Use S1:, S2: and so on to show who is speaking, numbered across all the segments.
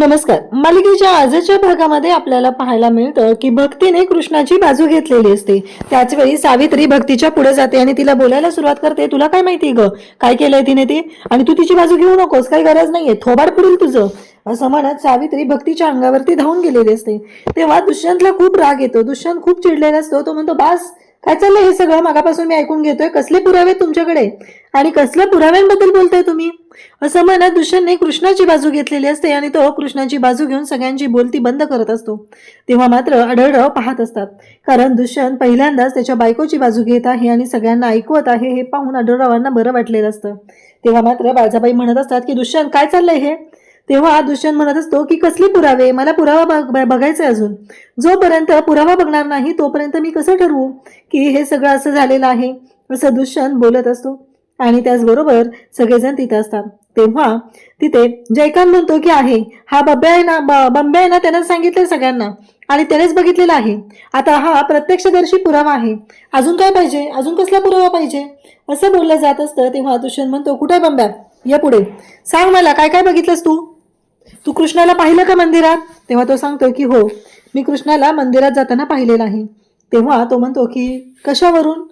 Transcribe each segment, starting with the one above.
S1: नमस्कार. मालिकेच्या आजच्या भागामध्ये आपल्याला पाहायला मिळतं की भक्तीने कृष्णाची बाजू घेतलेली असते. त्याच वेळी सावित्री भक्तीच्या पुढे जाते आणि तिला बोलायला सुरुवात करते. तुला काय माहिती ग, काय केलंय तिने ते, आणि तू तिची बाजू घेऊ नकोस, काही गरज नाहीये, थोबाड पुढील तुझं, असं म्हणत सावित्री भक्तीच्या अंगावरती धावून गेलेली असते. तेव्हा दुष्यंतला खूप राग येतो. दुष्यंत खूप चिडलेला असतो. तो म्हणतो, बास, काय चाललंय हे सगळं, मागापासून मी ऐकून घेतोय, कसले पुरावे तुमच्याकडे आणि कसल्या पुराव्यांबद्दल बोलताय तुम्ही, असं म्हणत दुष्यंतने कृष्णाची बाजू घेतलेली असते आणि तो कृष्णाची बाजू घेऊन सगळ्यांची बोलती बंद करत असतो. तेव्हा मात्र आढळराव पाहत असतात, कारण दुष्यंत पहिल्यांदाच त्याच्या बायकोची बाजू घेत आहे आणि सगळ्यांना ऐकवत आहे. हे पाहून आढळरावांना बरं वाटलेलं असतं. तेव्हा मात्र बाळजाबाई म्हणत असतात की दुष्यंत, काय चाललंय हे. तेव्हा दुष्यंत म्हणत असतो की कसले पुरावे, मला पुरावा बघायचा अजून, जोपर्यंत पुरावा बघणार नाही तोपर्यंत मी कसं ठरवू की हे सगळं असं झालेलं आहे, असं दुष्यंत बोलत असतो. आणि त्याचबरोबर सगळेजण तिथे असतात. तेव्हा तिथे जयकांत म्हणतो की आहे हा बंब्या आहे ना, त्यानं सांगितलं सगळ्यांना आणि त्यानेच बघितलेला आहे. आता हा प्रत्यक्षदर्शी पुरावा आहे. अजून काय पाहिजे, अजून कसला पुरावा पाहिजे, असं बोललं जात असतं. तेव्हा दुष्यंत म्हणतो, कुठे बंब्या, या पुढे, सांग मला काय काय बघितलंस तू कृष्णाला पाहिलं का मंदिरात. तेव्हा तो सांगतो की हो, मी कृष्णाला मंदिरात जाताना पाहिलेलं आहे. तेव्हा तो म्हणतो की कशावरून.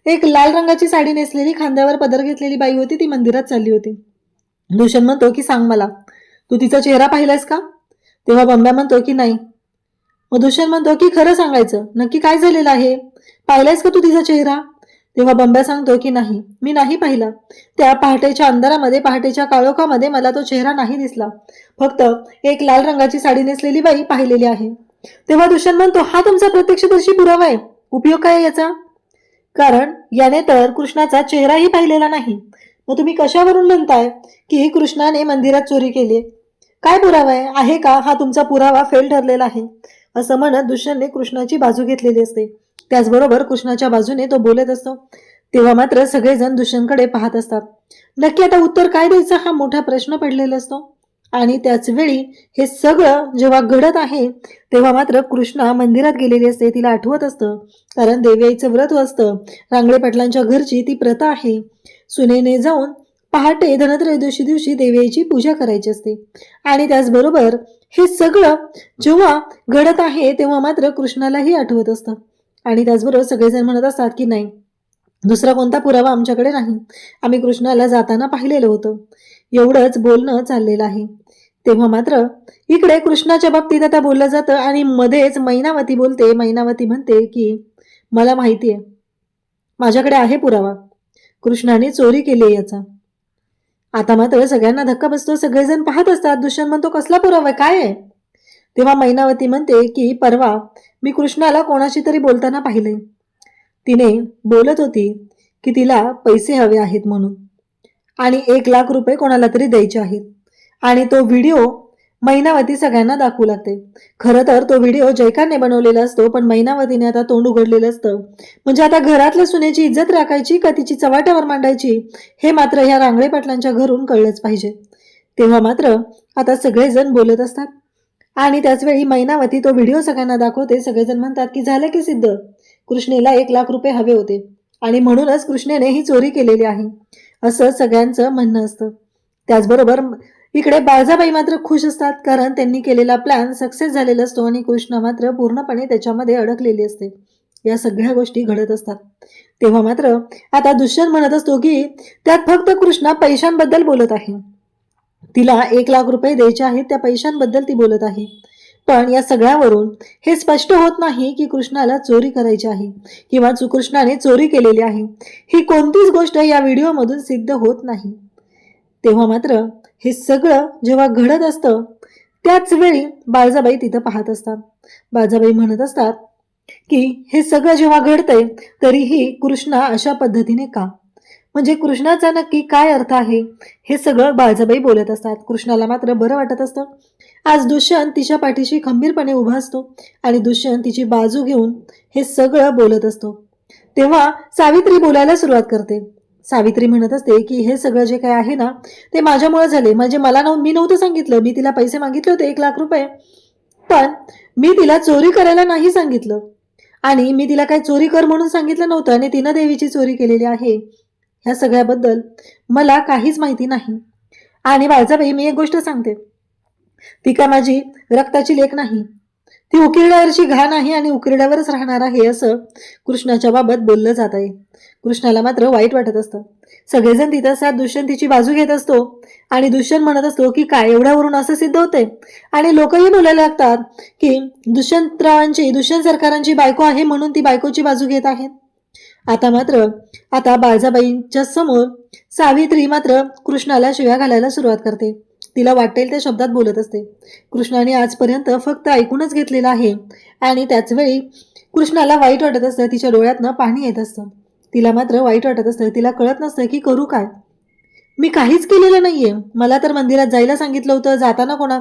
S1: एक लाल रंगाची साडी नेसलेली, खांद्यावर पदर घेतलेली बाई होती, ती मंदिरात चालली होती. दुष्यंत म्हणतो की सांग मला, तू तिचा चेहरा पाहिलास का. तेव्हा बंब्या म्हणतो की नाही. मग दुष्यंत म्हणतो की खरं सांगायचं, नक्की काय झालेलं आहे, पाहिलायस का तू तिचा चेहरा. तेव्हा बंब्या सांगतो की नाही, मी नाही पाहिला. त्या पहाटेच्या अंधारामध्ये, पहाटेच्या काळोखामध्ये मला तो चेहरा नाही दिसला. फक्त एक लाल रंगाची साडी नेसलेली बाई पाहिलेली आहे. तेव्हा दुष्यंत म्हणतो, हा तुमचा प्रत्यक्षदर्शी पुरावा आहे, उपयोग काय याचा, कारण याने तर कृष्णाचा चेहराही पाहिलेला नाही. मग तुम्ही कशावरून म्हणताय की कृष्णाने मंदिरात चोरी केली, काय पुरावा आहे का हा तुमचा पुरावा फेल ठरलेला आहे, असं म्हणत दुष्यंतने कृष्णाची बाजू घेतलेली असते. त्याचबरोबर कृष्णाच्या बाजूने तो बोलत असतो. तेव्हा मात्र सगळेजण दुष्यंतकडे पाहत असतात. नक्की आता उत्तर काय द्यायचं हा मोठा प्रश्न पडलेला असतो. आणि त्याच वेळी हे सगळं जेव्हा घडत आहे तेव्हा मात्र कृष्णा मंदिरात गेलेली असते. तिला आठवत असतं, कारण देवीआईचं व्रत असतं, रांगडे पाटलांच्या घरची ती प्रथा आहे. सुनेने जाऊन पहाटे धनत्रयोदशी दिवशी देवीआईची पूजा करायची असते. आणि त्याचबरोबर हे सगळं जेव्हा घडत आहे तेव्हा मात्र कृष्णालाही आठवत असतं. आणि त्याचबरोबर सगळेजण म्हणत असतात की नाही, दुसरा कोणता पुरावा आमच्याकडे नाही, आम्ही कृष्णाला जाताना पाहिलेलं होतं. एवढंच बोलणं चाललेलं आहे. तेव्हा मात्र इकडे कृष्णाच्या बाबतीत आता बोललं जातं आणि मध्येच मैनावती बोलते. मैनावती म्हणते की मला माहिती आहे, माझ्याकडे आहे पुरावा, कृष्णाने चोरी केली याचा. आता मात्र सगळ्यांना धक्का बसतो. सगळेजण पाहत असतात. दुष्यंत म्हणतो, कसला पुरावा, काय आहे. तेव्हा मैनावती म्हणते की परवा मी कृष्णाला कोणाशी तरी बोलताना पाहिले. तिने बोलत होती की तिला पैसे हवे आहेत म्हणून, आणि 1,00,000 रुपये कोणाला तरी द्यायचे आहेत. आणि तो व्हिडिओ मैनावती सगळ्यांना दाखवू लागते. खरं तर तो व्हिडिओ जयकांतने बनवलेला असतो, पण मैनावतीने आता तोंड उघडलेलं असतं. म्हणजे आता घरातल्या सुनेची इज्जत राखायची का तिची चव्हाट्यावर मांडायची, हे मात्र ह्या रांगडे पाटलांच्या घरून कळलंच पाहिजे. तेव्हा मात्र आता सगळेजण बोलत असतात. आणि त्याचवेळी मैनावती तो व्हिडिओ सगळ्यांना दाखवते. सगळेजण म्हणतात की झालं की सिद्ध, कृष्णेला 1,00,000 रुपये हवे होते आणि म्हणूनच कृष्णेने ही चोरी केलेली आहे, असं सगळ्यांचं म्हणणं असतं. त्याचबरोबर इकडे बाळजाबाई मात्र खुश असतात, कारण त्यांनी केलेला प्लॅन सक्सेस झालेला असतो आणि कृष्णा मात्र पूर्णपणे त्याच्यामध्ये अडकलेली असते. या सगळ्या गोष्टी घडत असतात. तेव्हा मात्र आता दुष्यंत म्हणत असतो की त्यात फक्त कृष्णा पैशांबद्दल बोलत आहे, तिला 1,00,000 रुपये द्यायचे आहेत, त्या पैशांबद्दल ती बोलत आहे. पण या सगळ्यावरून हे स्पष्ट होत नाही की कृष्णाला चोरी करायची आहे किंवा कृष्णाने चोरी केलेली आहे. ही कोणतीच गोष्ट या व्हिडिओमधून सिद्ध होत नाही. तेव्हा मात्र हे सगळं जेव्हा घडत असतं त्याच वेळी बाळजाबाई तिथं पाहत असतात. बाळजाबाई म्हणत असतात की हे सगळं जेव्हा घडतंय तरीही कृष्णा अशा पद्धतीने का, म्हणजे कृष्णाचा नक्की काय अर्थ आहे, हे सगळं बाळजाबाई बोलत असतात. कृष्णाला मात्र बरं वाटत असतं. आज दुष्यंत तिच्या पाठीशी खंबीरपणे उभा असतो आणि दुष्यंत तिची बाजू घेऊन हे सगळं बोलत असतो. तेव्हा सावित्री बोलायला सुरुवात करते. सावित्री म्हणत असते की हे सगळं जे काय आहे ना ते माझ्यामुळे झाले, म्हणजे मी नव्हतं सांगितलं, मी तिला पैसे मागितले होते 1,00,000 रुपये, पण मी तिला चोरी करायला नाही सांगितलं आणि मी तिला काही चोरी कर म्हणून सांगितलं नव्हतं आणि तिनं देवीची चोरी केलेली आहे. ह्या सगळ्याबद्दल मला काहीच माहिती नाही. आणि बाळजाबाई, मी एक गोष्ट सांगते, ती का माझी रक्ताची लेक नाही, ती उकिरड्यावरची घाण आहे आणि उकिरड्यावरच राहणार आहे, असं कृष्णाच्या बाबत बोललं जात आहे. कृष्णाला मात्र वाईट वाटत असतं. सगळेजण तिथं असतात, दुष्यंत तिची बाजू घेत असतो आणि दुष्यंत म्हणत असतो की काय एवढ्यावरून असं सिद्ध होते, आणि लोकही बोलायला लागतात की दुष्यंत सरकारांची बायको आहे म्हणून ती बायकोची बाजू घेत आहेत. आता बाळजाबाईंच्या समोर सावित्री मात्र कृष्णाला शिव्या घालायला सुरुवात करते. तिला वाटेल त्या शब्दात बोलत असते. कृष्णाने आजपर्यंत फक्त ऐकूनच घेतलेलं आहे आणि त्याच वेळी कृष्णाला वाईट वाटत असतं. तिच्या डोळ्यातनं पाणी येत असतं. तिला मात्र वाईट वाटत असतं. तिला कळत नसतं की करू काय. मी काहीच केलेलं नाहीये. मला तर मंदिरात जायला सांगितलं होतं, जाताना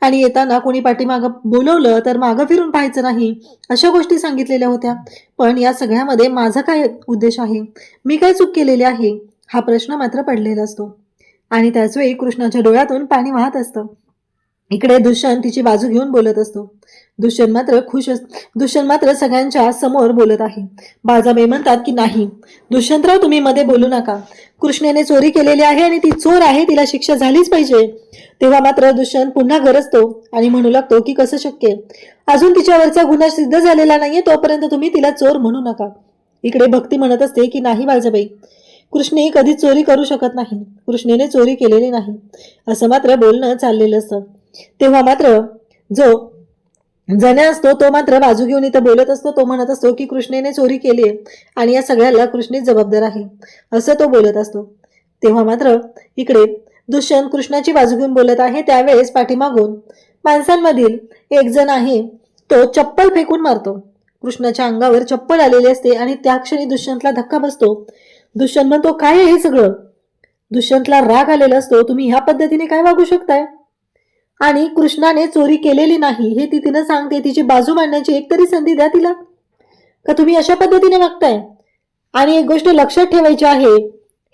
S1: आणि येताना कोणी पाठीमागं बोलवलं तर मागं फिरून पाहायचं नाही, अशा गोष्टी सांगितलेल्या होत्या. पण या सगळ्यामध्ये माझा काय उद्देश आहे, मी काय चूक केलेली आहे, हा प्रश्न मात्र पडलेला असतो. आणि त्याचवेळी कृष्णाच्या डोळ्यातून पाणी वाहत असतं. इकडे दुष्यंत तिची बाजू घेऊन बोलत असतो. दुष्यंत मात्र सगळ्यांच्या समोर बोलत आहे. बाळजाबाई म्हणतात की नाही दुष्यंतराव, तुम्ही मध्ये बोलू नका. कृष्णेने चोरी केलेली आहे आणि ती चोर आहे, तिला शिक्षा झालीच पाहिजे. तेव्हा मात्र दुष्यंत पुन्हा गरजतो आणि म्हणू लागतो की कसं शक्य, अजून तिच्यावरचा गुन्हा सिद्ध झालेला नाहीये, तोपर्यंत तुम्ही तिला चोर म्हणू नका. इकडे भक्ती म्हणत असते की नाही बाळजाबाई, कृष्णे कधीच चोरी करू शकत नाही, कृष्णेने चोरी केलेली नाही, असं मात्र बोलणं चाललेलं असतं. तेव्हा मात्र जो जण्या असतो तो मात्र बाजू घेऊन इथं बोलत असतो. तो म्हणत असतो की कृष्णेने चोरी केली आहे आणि या सगळ्याला कृष्णेच जबाबदार आहे, असं तो बोलत असतो. तेव्हा मात्र इकडे दुष्यंत कृष्णाची बाजू घेऊन बोलत आहे. त्यावेळेस पाठीमागून माणसांमधील एक जण आहे, तो चप्पल फेकून मारतो. कृष्णाच्या अंगावर चप्पल आलेली असते आणि त्या क्षणी दुष्यंतला धक्का बसतो. दुष्यंत म्हणतो काय आहे हे सगळं. दुष्यंतला राग आलेला असतो. तुम्ही ह्या पद्धतीने काय वागू शकताय, आणि कृष्णाने चोरी केलेली नाही हे ती तिनं सांगते. तिची बाजू मांडण्याची एक तरी संधी द्या तिला, का तुम्ही अशा पद्धतीने वागताय. आणि एक गोष्ट लक्षात ठेवायची आहे,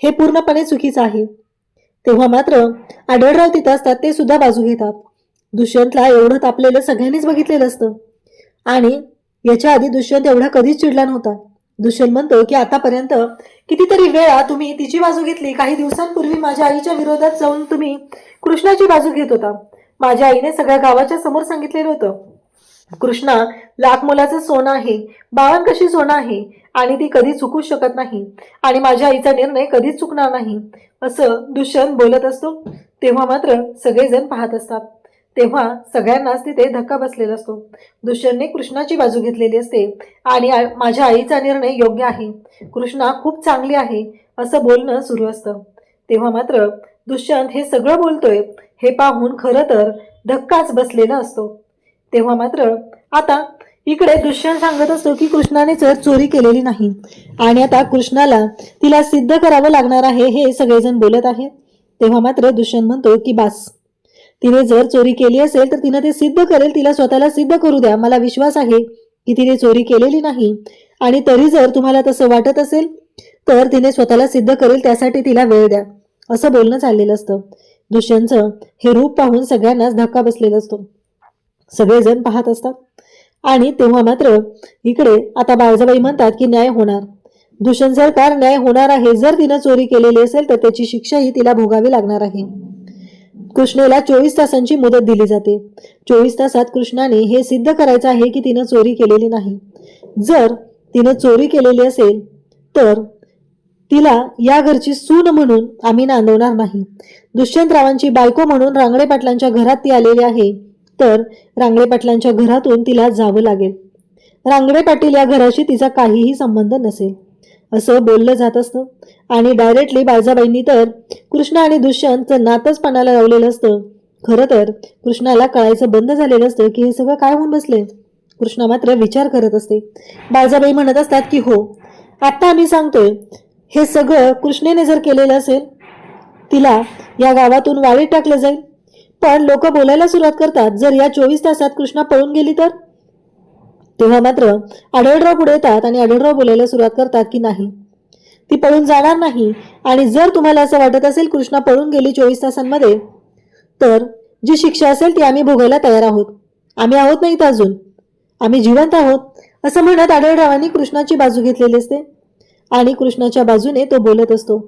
S1: हे पूर्णपणे चुकीचं आहे. तेव्हा मात्र आढळराव तिथं असतात, ते सुद्धा बाजू घेतात. दुष्यंतला एवढं तापलेलं सगळ्यांनीच बघितलेलं असतं आणि याच्या आधी दुष्यंत एवढा कधीच चिडला नव्हता. दुष्यंत म्हणतो की आतापर्यंत कितीतरी वेळा तुम्ही तिची बाजू घेतली. काही दिवसांपूर्वी माझ्या आईच्या विरोधात जाऊन तुम्ही कृष्णाची बाजू घेत होता. माझ्या आईने सगळ्या गावाच्या समोर सांगितलेलं होतं, कृष्णा लाख मोलाचं सोनं आहे, बावन कशी सोनं आहे आणि ती कधी चुकू शकत नाही आणि माझ्या आईचा निर्णय कधीच चुकणार नाही, असं दुष्यंत बोलत असतो. तेव्हा मात्र सगळेजण पाहत असतात. तेव्हा सगळ्यांनाच तिथे धक्का बसलेला असतो. दुष्यंतने कृष्णाची बाजू घेतलेली असते आणि माझ्या आईचा निर्णय योग्य आहे, कृष्णा खूप चांगली आहे, असं बोलणं सुरू असतं. तेव्हा मात्र दुष्यंत हे सगळं बोलतोय हे पाहून खरं तर धक्काच बसलेला असतो. तेव्हा मात्र आता इकडे दुष्यंत सांगत असतो की कृष्णाने जर चोरी केलेली नाही आणि आता कृष्णाला तिला सिद्ध करावं लागणार आहे, हे सगळेजण बोलत आहेत. तेव्हा मात्र दुष्यंत म्हणतो की बास, तिने जर चोरी केली असेल तर तिने ते सिद्ध करेल, तिला स्वतःला सिद्ध करू द्या. मला विश्वास आहे की तिने चोरी केलेली नाही आणि तरी जर तुम्हाला तसं वाटत असेल तर तिने स्वतःला सिद्ध करेल, त्यासाठी तिला वेळ द्या, असं बोलणं चाललेलं असतं. दुष्यंतचं हे रूप पाहून सगळ्यांनाच धक्का बसलेला असतो. सगळेजण पाहत असतात आणि तेव्हा मात्र इकडे आता बाळजाबाई म्हणतात की न्याय होणार, दुष्यंत सरकार न्याय होणार आहे. जर तिनं चोरी केलेली असेल तर त्याची शिक्षाही तिला भोगावी लागणार आहे. कृष्णेला 24 तासांची मुदत दिली जाते. 24 तासात कृष्णाने हे सिद्ध करायचं आहे की तिनं चोरी केलेली नाही. जर तिनं चोरी केलेली असेल तर तिला या घरची सून म्हणून आम्ही नांदवणार नाही. दुष्यंतरावांची बायको म्हणून रांगडे पाटलांच्या घरात ती आलेली आहे, तर रांगडे पाटलांच्या घरातून तिला जावं लागेल. रांगडे पाटील या घराशी तिचा काहीही संबंध नसेल, असं बोललं जात असतं. आणि डायरेक्टली बाळजाबाईंनी तर कृष्णा आणि दुष्यंतचं नातंच पणाला लावलेलं असतं. खरं तर कृष्णाला कळायचं बंद झालेलं असतं की हे सगळं काय होऊन बसले. कृष्णा मात्र विचार करत असते. बाळजाबाई म्हणत असतात की हो, आता आम्ही सांगतोय, हे सगळं कृष्णेने जर केलेलं असेल तिला या गावातून वाळीत टाकलं जाईल. पण लोक बोलायला सुरुवात करतात, जर या 24 तासात कृष्णा पळून गेली तर. तेव्हा मात्र आढळराव पुढे येतात आणि आढळराव बोलायला सुरुवात करतात की नाही, ती पळून जाणार नाही. आणि जर तुम्हाला असं वाटत असेल कृष्णा पळून गेली 24 तासांमध्ये, तर जी शिक्षा असेल ती आम्ही भोगायला तयार आहोत. आम्ही आहोत नाही तर अजून आम्ही जिवंत आहोत, असं म्हणत आढळरावांनी कृष्णाची बाजू घेतलेली असते आणि कृष्णाच्या बाजूने तो बोलत असतो.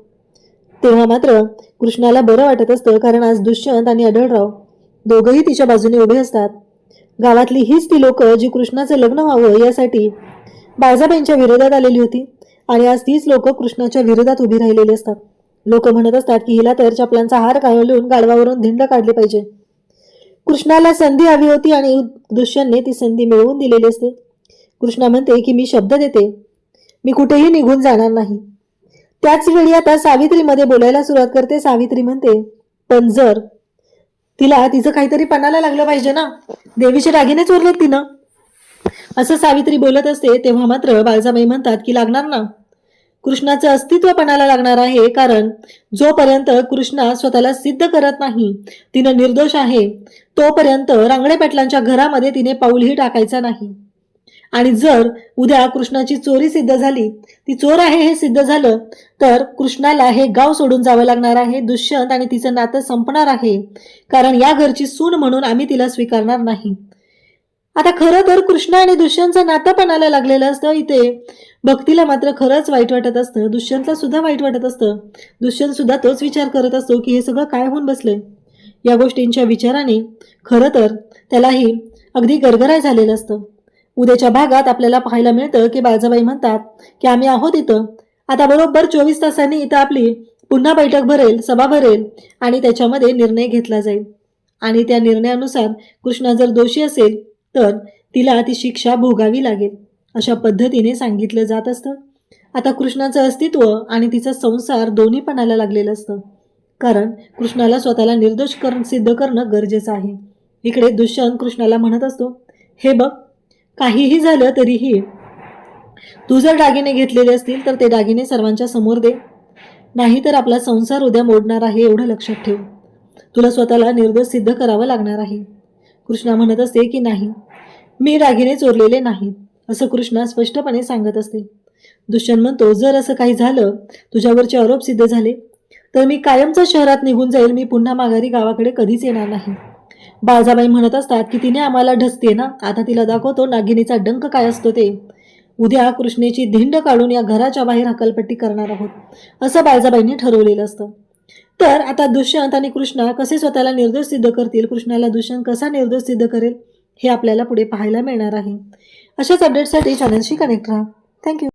S1: तेव्हा मात्र कृष्णाला बरं वाटत असतं, कारण आज दुष्यंत आणि आढळराव दोघंही तिच्या बाजूने उभे असतात. गावातली हीच ती लोक जी कृष्णाचं लग्न व्हावं यासाठी बाळजाबाईंच्या विरोधात आलेली होती आणि आज तीच लोक कृष्णाच्या विरोधात उभी राहिलेली असतात. लोक म्हणत असतात की हिला तर चपलांचा हार घालून गाढवावरून धिंड काढली पाहिजे. कृष्णाला संधी हवी होती आणि दुष्यंतने ती संधी मिळवून दिलेली असते. कृष्णा म्हणते की मी शब्द देते, मी कुठेही निघून जाणार नाही. त्याच वेळी आता सावित्री मध्ये बोलायला सुरुवात करते. सावित्री म्हणते, पण जर तिला तिचं काहीतरी पणाला लागलं पाहिजे ना, देवीचे दागिने चोरलेत तिनं, असं सावित्री बोलत असते. तेव्हा मात्र बाळजाबाई म्हणतात की लागणार ना, कृष्णाचं अस्तित्व पणाला लागणार आहे. कारण जोपर्यंत कृष्णा स्वतःला सिद्ध करत नाही तिनं निर्दोष आहे, तोपर्यंत रांगडे पाटलांच्या घरामध्ये तिने पाऊलही टाकायचं नाही. आणि जर उद्या कृष्णाची चोरी सिद्ध झाली, ती चोर आहे हे सिद्ध झालं, तर कृष्णाला हे गाव सोडून जावं लागणार आहे. दुष्यंत आणि तिचं नातं संपणार आहे. कारण या घरची सून म्हणून आम्ही तिला स्वीकारणार नाही. आता खरं तर कृष्ण आणि दुष्यंतचं नातं पणाला लागलेलं असतं. इथे भक्तीला मात्र खरंच वाईट वाटत असतं. दुष्यंतला सुद्धा वाईट वाटत असतं. दुष्यंत सुद्धा तोच विचार करत असतो की हे सगळं काय होऊन बसलंय. या गोष्टींच्या विचाराने खरं तर त्यालाही अगदी गरगराय झालेलं असतं. उद्याच्या भागात आपल्याला पाहायला मिळतं की बाळजाबाई म्हणतात की आम्ही आहोत इथं. आता बरोबर 24 तासांनी इथं आपली पुन्हा बैठक भरेल, सभा भरेल आणि त्याच्यामध्ये निर्णय घेतला जाईल. आणि त्या निर्णयानुसार कृष्णा जर दोषी असेल तर तिला ती शिक्षा भोगावी लागेल, अशा पद्धतीने सांगितलं जात असतं. आता कृष्णाचं अस्तित्व आणि तिचा संसार दोन्ही पणाला लागलेलं असतं. कारण कृष्णाला स्वतःला निर्दोष सिद्ध करणं गरजेचं आहे. इकडे दुष्यंत कृष्णाला म्हणत असतो, हे बघ, काहीही झालं तरीही तू जर दागिने घेतलेले असतील तर ते दागिने सर्वांच्या समोर दे, नाहीतर आपला संसार उद्या मोडणार आहे, एवढं लक्षात ठेव. तुला स्वतःला निर्दोष सिद्ध करावं लागणार आहे. कृष्णा म्हणत असते की नाही, मी दागिने चोरलेले नाहीत, असं कृष्णा स्पष्टपणे सांगत असते. दुष्यंत म्हणतो, जर असं काही झालं, तुझ्यावरचे आरोप सिद्ध झाले, तर मी कायमचा शहरात निघून जाईल. मी पुन्हा माघारी गावाकडे कधीच येणार नाही. बाळजाबाई म्हणत असतात की तिने आम्हाला ढसते ना, आता तिला दाखवतो नागिनीचा डंक काय असतो ते. उद्या कृष्णेची धिंड काढून या घराच्या बाहेर हकालपट्टी करणार आहोत, असं बाळजाबाईंनी ठरवलेलं असतं. तर आता दुष्यंत आणि कृष्णा कसे स्वतःला निर्दोष सिद्ध करतील, कृष्णाला दुष्यंत कसा निर्दोष सिद्ध करेल, हे आपल्याला पुढे पाहायला मिळणार आहे. अशाच अपडेटसाठी चॅनलशी कनेक्ट राहा. थँक्यू.